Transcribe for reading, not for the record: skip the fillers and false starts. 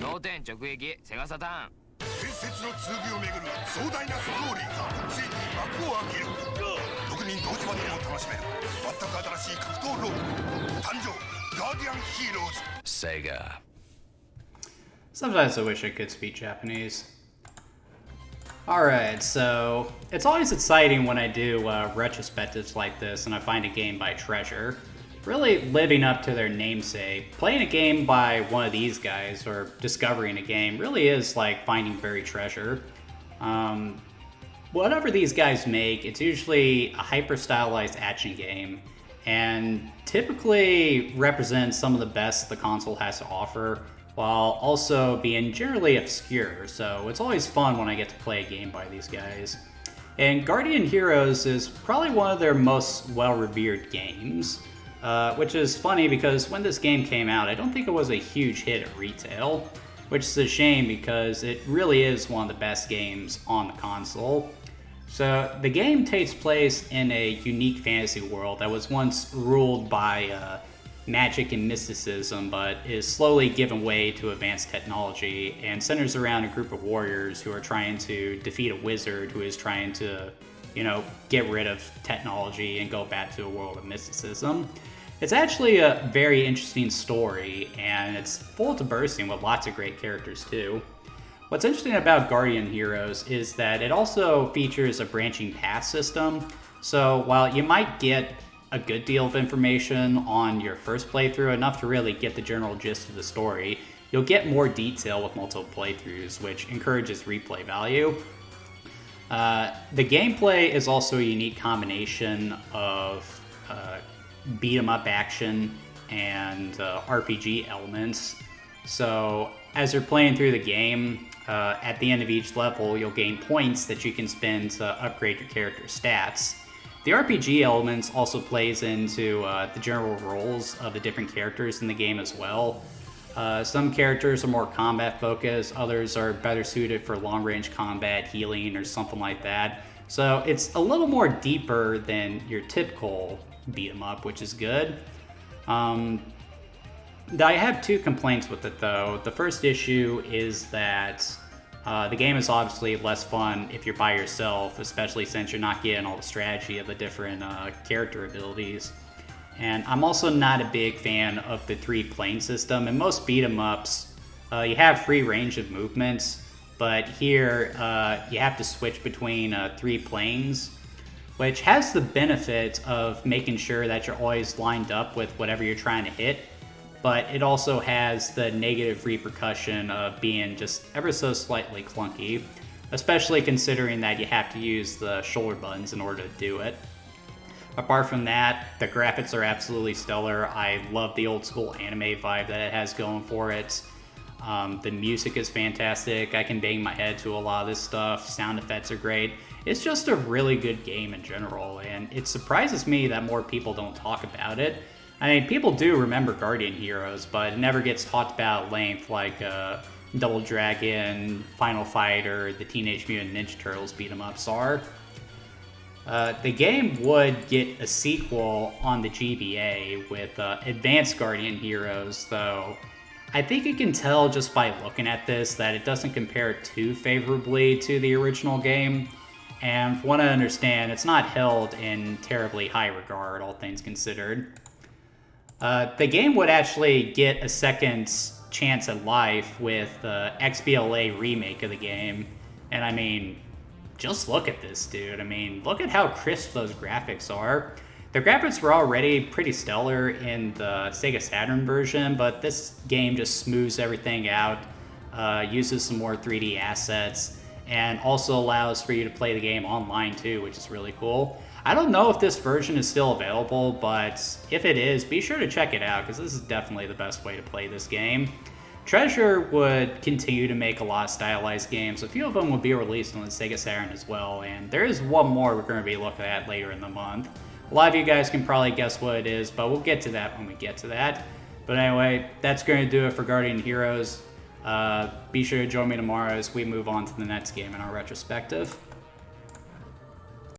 脳天直撃セガサターン。伝説の剣をめぐる壮大なストーリーがついに幕を開ける。6人同時までも楽しめる全く新しい格闘ロール誕生。ガーディアンヒーローズ Sega. Sometimes I wish I could speak Japanese. Alright, so it's always exciting when I do retrospectives like this and I find a game by Treasure. Really living up to their namesake. Playing a game by one of these guys, or discovering a game, really is like finding buried treasure. Whatever these guys make, it's usually a hyper-stylized action game, and typically represents some of the best the console has to offer, while also being generally obscure, so it's always fun when I get to play a game by these guys. And Guardian Heroes is probably one of their most well-revered games. Which is funny because when this game came out, I don't think it was a huge hit at retail, which is a shame because it really is one of the best games on the console. So the game takes place in a unique fantasy world that was once ruled by magic and mysticism, but is slowly given way to advanced technology and centers around a group of warriors who are trying to defeat a wizard who is trying to, get rid of technology and go back to a world of mysticism. It's actually a very interesting story, and it's full to bursting with lots of great characters too. What's interesting about Guardian Heroes is that it also features a branching path system, so while you might get a good deal of information on your first playthrough, enough to really get the general gist of the story, you'll get more detail with multiple playthroughs, which encourages replay value. The gameplay is also a unique combination of beat-em-up action and RPG elements. So as you're playing through the game, at the end of each level, you'll gain points that you can spend to upgrade your character's stats. The RPG elements also plays into the general roles of the different characters in the game as well. Some characters are more combat focused, others are better suited for long-range combat, healing, or something like that. So it's a little more deeper than your typical beat 'em up, which is good. I have two complaints with it though. The first issue is that the game is obviously less fun if you're by yourself, especially since you're not getting all the strategy of the different character abilities. And I'm also not a big fan of the 3 plane system. In most beat 'em ups, you have free range of movements, but here you have to switch between 3 planes, which has the benefit of making sure that you're always lined up with whatever you're trying to hit, but it also has the negative repercussion of being just ever so slightly clunky, especially considering that you have to use the shoulder buttons in order to do it. Apart from that, the graphics are absolutely stellar. I love the old school anime vibe that it has going for it. The music is fantastic. I can bang my head to a lot of this stuff. Sound effects are great. It's just a really good game in general, and it surprises me that more people don't talk about it. I mean, people do remember Guardian Heroes, but it never gets talked about at length like Double Dragon, Final Fight, or the Teenage Mutant Ninja Turtles beat 'em ups are. The game would get a sequel on the GBA with Advanced Guardian Heroes, though I think you can tell just by looking at this that it doesn't compare too favorably to the original game, and from what I understand, it's not held in terribly high regard, all things considered. The game would actually get a second chance at life with the XBLA remake of the game, and I mean, just look at this, dude. I mean, look at how crisp those graphics are. The graphics were already pretty stellar in the Sega Saturn version, but this game just smooths everything out, uses some more 3D assets, and also allows for you to play the game online too, which is really cool. I don't know if this version is still available, but if it is, be sure to check it out, because this is definitely the best way to play this game. Treasure would continue to make a lot of stylized games. A few of them will be released on the Sega Saturn as well, and there is one more we're going to be looking at later in the month. A lot of you guys can probably guess what it is, but we'll get to that when we get to that. But anyway, that's going to do it for Guardian Heroes. Be sure to join me tomorrow as we move on to the next game in our retrospective.